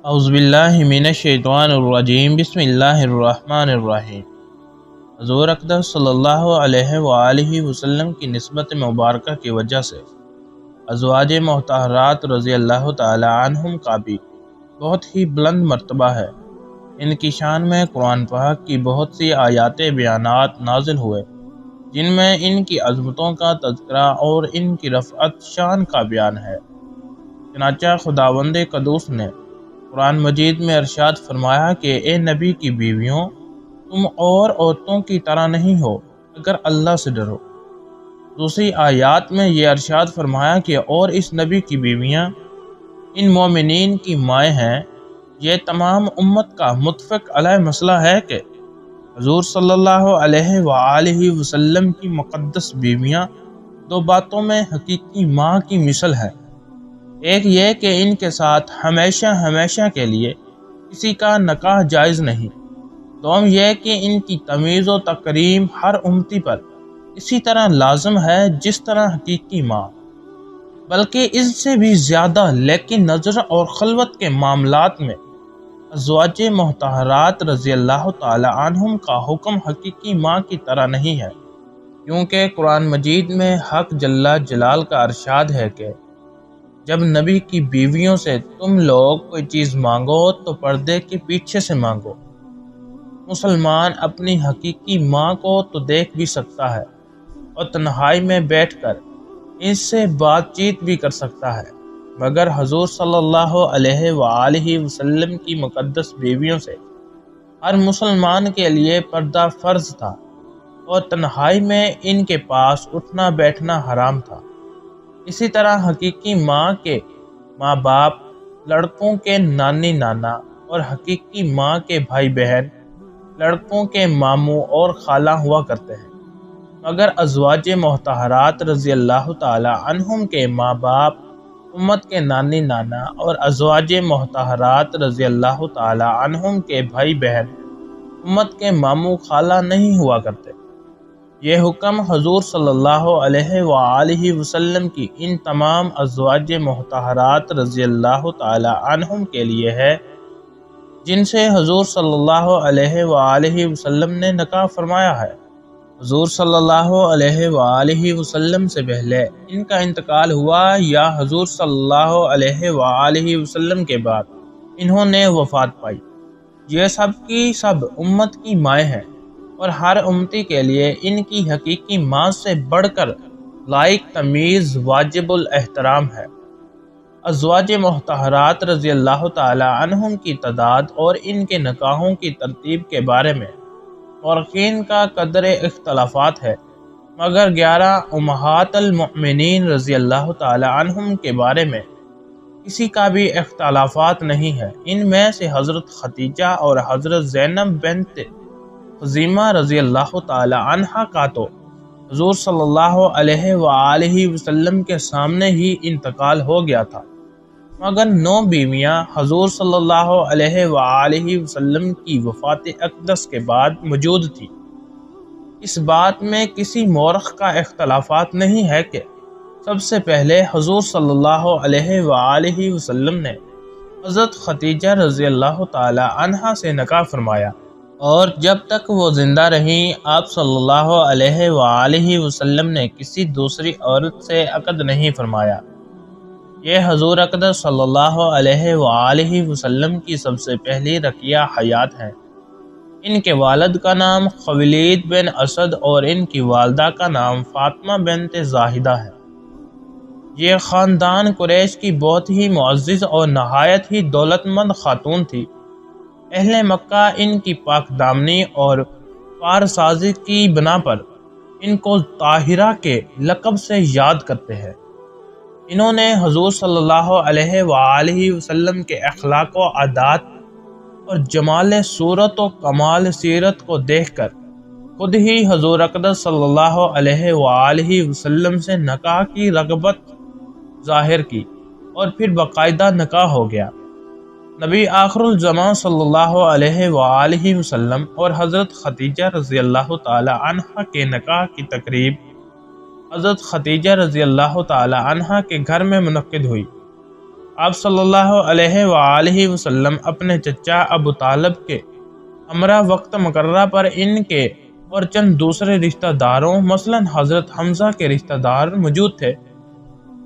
اعوذ باللہ من الشیطان الرجیم بسم اللہ الرحمن الرحیم۔ حضور اقدس صلی اللہ علیہ وآلہ وسلم کی نسبت مبارکہ کی وجہ سے ازواج مطہرات رضی اللہ تعالی عنہم کا بھی بہت ہی بلند مرتبہ ہے۔ ان کی شان میں قرآن پاک کی بہت سی آیات بیانات نازل ہوئے جن میں ان کی عظمتوں کا تذکرہ اور ان کی رفعت شان کا بیان ہے۔ چنانچہ خداوند قدوس نے قرآن مجید میں ارشاد فرمایا کہ اے نبی کی بیویوں، تم اور عورتوں کی طرح نہیں ہو اگر اللہ سے ڈرو۔ دوسری آیات میں یہ ارشاد فرمایا کہ اور اس نبی کی بیویاں ان مومنین کی مائیں ہیں۔ یہ تمام امت کا متفق علیہ مسئلہ ہے کہ حضور صلی اللہ علیہ وآلہ وسلم کی مقدس بیویاں دو باتوں میں حقیقی ماں کی مثل ہے۔ ایک یہ کہ ان کے ساتھ ہمیشہ کے لیے کسی کا نکاح جائز نہیں۔ دوم یہ کہ ان کی تمیز و تکریم ہر امتی پر اسی طرح لازم ہے جس طرح حقیقی ماں، بلکہ اس سے بھی زیادہ، لیکن نظر اور خلوت کے معاملات میں ازواج مطہرات رضی اللہ تعالی عنہم کا حکم حقیقی ماں کی طرح نہیں ہے، کیونکہ قرآن مجید میں حق جل جلال کا ارشاد ہے کہ جب نبی کی بیویوں سے تم لوگ کوئی چیز مانگو تو پردے کے پیچھے سے مانگو۔ مسلمان اپنی حقیقی ماں کو تو دیکھ بھی سکتا ہے اور تنہائی میں بیٹھ کر اس سے بات چیت بھی کر سکتا ہے، مگر حضور صلی اللہ علیہ وآلہ وسلم کی مقدس بیویوں سے ہر مسلمان کے لیے پردہ فرض تھا اور تنہائی میں ان کے پاس اٹھنا بیٹھنا حرام تھا۔ اسی طرح حقیقی ماں کے ماں باپ، لڑکوں کے نانی نانا اور حقیقی ماں کے بھائی بہن لڑکوں کے ماموں اور خالہ ہوا کرتے ہیں، مگر ازواج مطہرات رضی اللہ تعالی عنہم کے ماں باپ امت کے نانی نانا اور ازواج مطہرات رضی اللہ تعالی عنہم کے بھائی بہن امت کے ماموں خالہ نہیں ہوا کرتے۔ یہ حکم حضور صلی اللہ علیہ وآلہ وسلم کی ان تمام ازواج مطہرات رضی اللہ تعالی عنہم کے لیے ہے جن سے حضور صلی اللہ علیہ وآلہ وسلم نے نکاح فرمایا ہے۔ حضور صلی اللہ علیہ وآلہ وسلم سے پہلے ان کا انتقال ہوا یا حضور صلی اللہ علیہ وآلہ وسلم کے بعد انہوں نے وفات پائی، یہ سب کی سب امت کی مائیں ہیں اور ہر امتی کے لیے ان کی حقیقی ماں سے بڑھ کر لائق تمیز واجب الاحترام ہے۔ ازواج مطہرات رضی اللہ تعالی عنہم کی تعداد اور ان کے نکاحوں کی ترتیب کے بارے میں مورخین کا قدر اختلافات ہے، مگر 11 امہات المؤمنین رضی اللہ تعالی عنہم کے بارے میں کسی کا بھی اختلافات نہیں ہے۔ ان میں سے حضرت خدیجہ اور حضرت زینب بنت خزیمہ رضی اللہ تعالی عنہا کا تو حضور صلی اللہ علیہ وآلہ وسلم کے سامنے ہی انتقال ہو گیا تھا، مگر 9 بیویاں حضور صلی اللہ علیہ وآلہ وسلم کی وفات اقدس کے بعد موجود تھیں۔ اس بات میں کسی مورخ کا اختلافات نہیں ہے کہ سب سے پہلے حضور صلی اللہ علیہ وآلہ وسلم نے حضرت خدیجہ رضی اللہ تعالی عنہا سے نکاح فرمایا، اور جب تک وہ زندہ رہیں آپ صلی اللہ علیہ وآلہ وسلم نے کسی دوسری عورت سے عقد نہیں فرمایا۔ یہ حضور اقدس صلی اللہ علیہ وآلہ وسلم کی سب سے پہلی رقیہ حیات ہیں۔ ان کے والد کا نام خویلد بن اسد اور ان کی والدہ کا نام فاطمہ بنت زاہدہ ہے۔ یہ خاندان قریش کی بہت ہی معزز اور نہایت ہی دولت مند خاتون تھی۔ اہل مکہ ان کی پاک دامنی اور پارسازی کی بنا پر ان کو طاہرہ کے لقب سے یاد کرتے ہیں۔ انہوں نے حضور صلی اللہ علیہ وآلہ وسلم کے اخلاق و عادات اور جمال صورت و کمال سیرت کو دیکھ کر خود ہی حضور اقدس صلی اللہ علیہ وآلہ وسلم سے نکاح کی رغبت ظاہر کی اور پھر باقاعدہ نکاح ہو گیا۔ نبی آخر الزمان صلی اللہ علیہ وآلہ وسلم اور حضرت خدیجہ رضی اللہ تعالی عنہا کے نکاح کی تقریب حضرت خدیجہ رضی اللہ تعالی عنہا کے گھر میں منعقد ہوئی۔ آپ صلی اللہ علیہ وآلہ وسلم اپنے چچا ابو طالب کے ہمراہ وقت مقررہ پر ان کے اور چند دوسرے رشتہ داروں مثلا حضرت حمزہ کے رشتہ دار موجود تھے،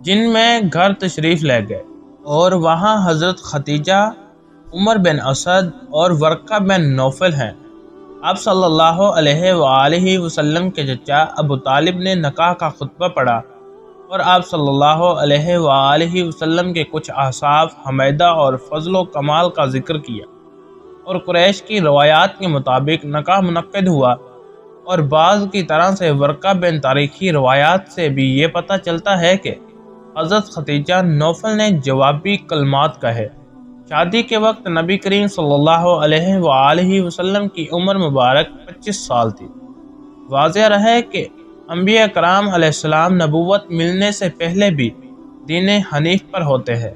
جن میں گھر تشریف لے گئے، اور وہاں حضرت ختیجہ، عمر بن اسد اور ورقہ بن نوفل ہیں۔ آپ صلی اللہ علیہ وآلہ وسلم کے چچا ابو طالب نے نکاح کا خطبہ پڑھا اور آپ صلی اللہ علیہ وآلہ وسلم کے کچھ اصحاب حمیدہ اور فضل و کمال کا ذکر کیا، اور قریش کی روایات کے مطابق نکاح منعقد ہوا، اور بعض کی طرح سے ورقہ بن تاریخی روایات سے بھی یہ پتہ چلتا ہے کہ حضرت ختیجہ نوفل نے جوابی کلمات کہے۔ شادی کے وقت نبی کریم صلی اللہ علیہ وآلہ وسلم کی عمر مبارک 25 سال تھی۔ واضح رہے کہ انبیاء کرام علیہ السلام نبوت ملنے سے پہلے بھی دین حنیف پر ہوتے ہیں،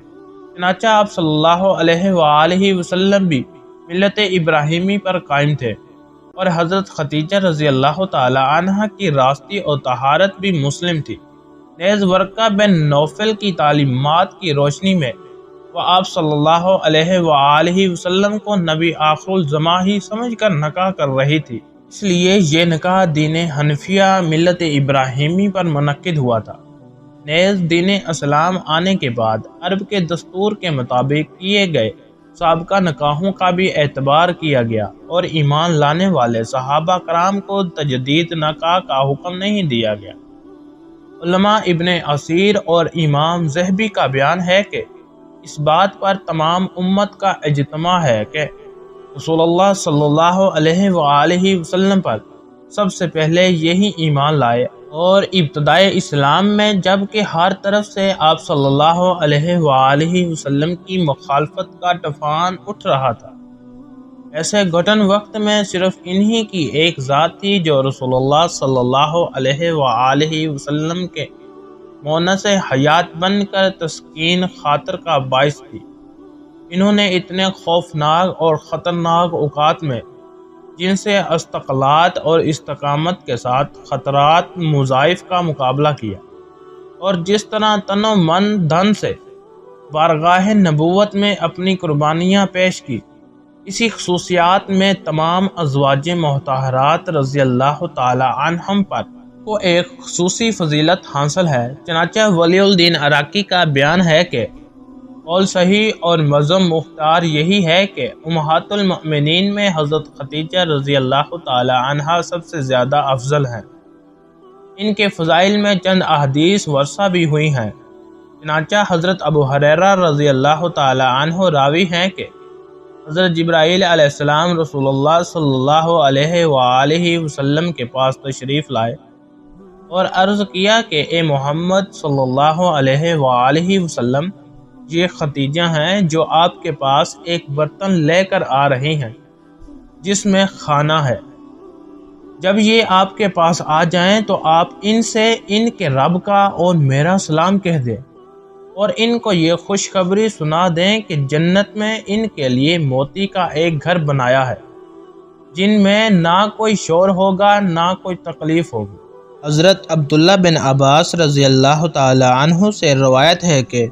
چنانچہ آپ صلی اللہ علیہ وآلہ وسلم بھی ملت ابراہیمی پر قائم تھے، اور حضرت ختیجہ رضی اللہ تعالی عنہ کی راستی اور طہارت بھی مسلم تھی۔ نیز ورقہ بن نوفل کی تعلیمات کی روشنی میں وہ آپ صلی اللہ علیہ وآلہ وسلم کو نبی آخر الزماں ہی سمجھ کر نکاح کر رہی تھی، اس لیے یہ نکاح دین حنفیہ ملت ابراہیمی پر منعقد ہوا تھا۔ نیز دین اسلام آنے کے بعد عرب کے دستور کے مطابق کیے گئے سابقہ نکاحوں کا بھی اعتبار کیا گیا، اور ایمان لانے والے صحابہ کرام کو تجدید نکاح کا حکم نہیں دیا گیا۔ علماء ابن اسیر اور امام ذہبی کا بیان ہے کہ اس بات پر تمام امت کا اجتماع ہے کہ رسول اللہ صلی اللہ علیہ وآلہ وسلم پر سب سے پہلے یہی ایمان لائے، اور ابتدائے اسلام میں جبکہ ہر طرف سے آپ صلی اللہ علیہ وآلہ وسلم کی مخالفت کا طوفان اٹھ رہا تھا، ایسے گھٹن وقت میں صرف انہی کی ایک ذات تھی جو رسول اللہ صلی اللہ علیہ وآلہ وسلم کے مونس حیات بن کر تسکین خاطر کا باعث تھی۔ انہوں نے اتنے خوفناک اور خطرناک اوقات میں جن سے استقلات اور استقامت کے ساتھ خطرات مضاعف کا مقابلہ کیا، اور جس طرح تن و من دھن سے بارگاہ نبوت میں اپنی قربانیاں پیش کی، اسی خصوصیات میں تمام ازواج مطہرات رضی اللہ تعالی عنہم پر کو ایک خصوصی فضیلت حاصل ہے۔ چنانچہ ولی الدین عراقی کا بیان ہے کہ قول صحیح اور مذہب مختار یہی ہے کہ امہات المؤمنین میں حضرت ختیجہ رضی اللہ تعالی عنہا سب سے زیادہ افضل ہیں۔ ان کے فضائل میں چند احادیث ورثہ بھی ہوئی ہیں۔ چنانچہ حضرت ابو ہریرہ رضی اللہ تعالی عنہ راوی ہیں کہ حضرت جبرائیل علیہ السلام رسول اللہ صلی اللہ علیہ وآلہ وسلم کے پاس تشریف لائے اور عرض کیا کہ اے محمد صلی اللہ علیہ وآلہ وسلم، یہ ختیجہ ہیں جو آپ کے پاس ایک برتن لے کر آ رہی ہیں جس میں کھانا ہے۔ جب یہ آپ کے پاس آ جائیں تو آپ ان سے ان کے رب کا اور میرا سلام کہہ دیں، اور ان کو یہ خوشخبری سنا دیں کہ جنت میں ان کے لیے موتی کا ایک گھر بنایا ہے، جن میں نہ کوئی شور ہوگا نہ کوئی تکلیف ہوگی۔ حضرت عبداللہ بن عباس رضی اللہ تعالی عنہ سے روایت ہے کہ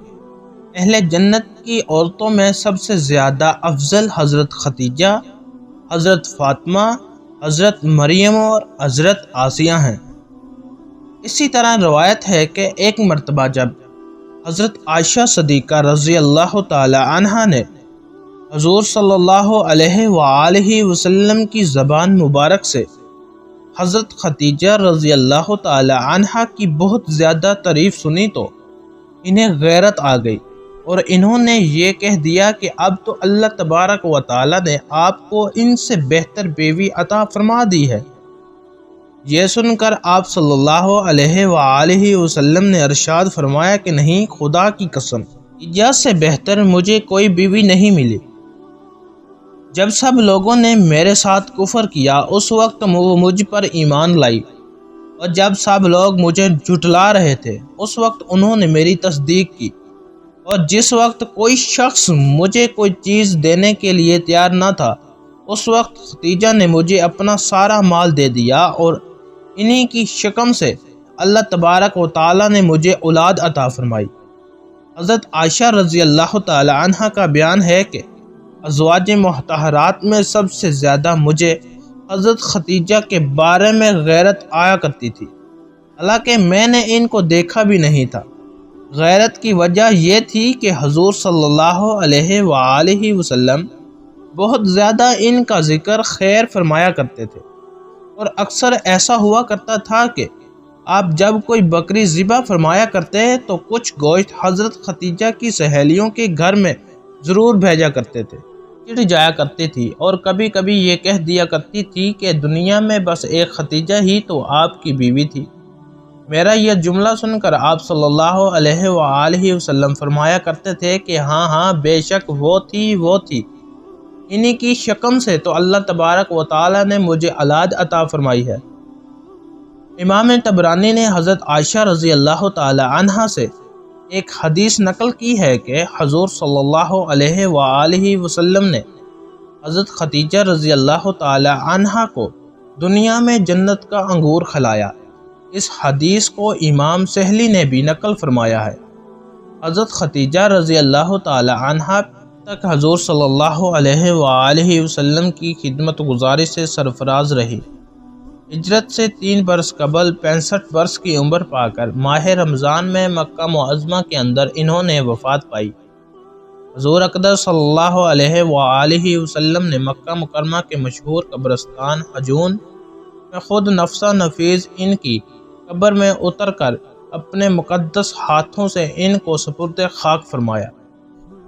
اہل جنت کی عورتوں میں سب سے زیادہ افضل حضرت ختیجہ، حضرت فاطمہ، حضرت مریم اور حضرت آسیہ ہیں۔ اسی طرح روایت ہے کہ ایک مرتبہ جب حضرت عائشہ صدیقہ رضی اللہ تعالی عنہا نے حضور صلی اللہ علیہ وآلہ وسلم کی زبان مبارک سے حضرت ختیجہ رضی اللہ تعالی عنہا کی بہت زیادہ تعریف سنی تو انہیں غیرت آ گئی، اور انہوں نے یہ کہہ دیا کہ اب تو اللہ تبارک و تعالی نے آپ کو ان سے بہتر بیوی عطا فرما دی ہے۔ یہ سن کر آپ صلی اللہ علیہ وآلہ وسلم نے ارشاد فرمایا کہ نہیں، خدا کی قسم، ختیجہ سے بہتر مجھے کوئی بیوی نہیں ملی۔ جب سب لوگوں نے میرے ساتھ کفر کیا اس وقت وہ مجھ پر ایمان لائی، اور جب سب لوگ مجھے جھٹلا رہے تھے اس وقت انہوں نے میری تصدیق کی، اور جس وقت کوئی شخص مجھے کوئی چیز دینے کے لیے تیار نہ تھا اس وقت ختیجہ نے مجھے اپنا سارا مال دے دیا، اور انہی کی شکم سے اللہ تبارک و تعالی نے مجھے اولاد عطا فرمائی۔ حضرت عائشہ رضی اللہ تعالی عنہ کا بیان ہے کہ ازواج مطہرات میں سب سے زیادہ مجھے حضرت ختیجہ کے بارے میں غیرت آیا کرتی تھی، حالانکہ میں نے ان کو دیکھا بھی نہیں تھا۔ غیرت کی وجہ یہ تھی کہ حضور صلی اللہ علیہ وآلہ وسلم بہت زیادہ ان کا ذکر خیر فرمایا کرتے تھے، اور اکثر ایسا ہوا کرتا تھا کہ آپ جب کوئی بکری ذبح فرمایا کرتے تو کچھ گوشت حضرت ختیجہ کی سہیلیوں کے گھر میں ضرور بھیجا کرتے تھے۔ چڑ جایا کرتی تھی اور کبھی کبھی یہ کہہ دیا کرتی تھی کہ دنیا میں بس ایک ختیجہ ہی تو آپ کی بیوی تھی۔ میرا یہ جملہ سن کر آپ صلی اللہ علیہ وآلہ وسلم فرمایا کرتے تھے کہ ہاں ہاں بے شک وہ تھی، انہی کی شکم سے تو اللہ تبارک و تعالی نے مجھے اولاد عطا فرمائی ہے۔ امام طبرانی نے حضرت عائشہ رضی اللہ تعالی عنہ سے ایک حدیث نقل کی ہے کہ حضور صلی اللہ علیہ وآلہ وسلم نے حضرت ختیجہ رضی اللہ تعالی عنہ کو دنیا میں جنت کا انگور کھلایا۔ اس حدیث کو امام سہلی نے بھی نقل فرمایا ہے۔ حضرت ختیجہ رضی اللہ تعالی عنہ تک حضور صلی اللہ علیہ وآلہ وسلم کی خدمت گزاری سے سرفراز رہی۔ ہجرت سے 3 برس قبل 65 برس کی عمر پا کر ماہ رمضان میں مکہ معظمہ کے اندر انہوں نے وفات پائی۔ حضور اقدس صلی اللہ علیہ وآلہ وسلم نے مکہ مکرمہ کے مشہور قبرستان حجون میں خود نفسہ نفیس ان کی قبر میں اتر کر اپنے مقدس ہاتھوں سے ان کو سپرد خاک فرمایا،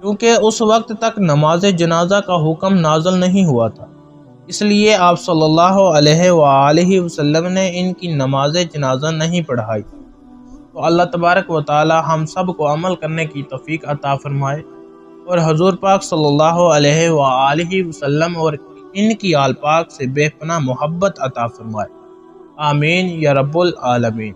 کیونکہ اس وقت تک نماز جنازہ کا حکم نازل نہیں ہوا تھا، اس لیے آپ صلی اللہ علیہ وآلہ وسلم نے ان کی نماز جنازہ نہیں پڑھائی۔ تو اللہ تبارک و تعالی ہم سب کو عمل کرنے کی توفیق عطا فرمائے، اور حضور پاک صلی اللہ علیہ وآلہ وسلم اور ان کی آل پاک سے بے پناہ محبت عطا فرمائے۔ آمین یا رب العالمین۔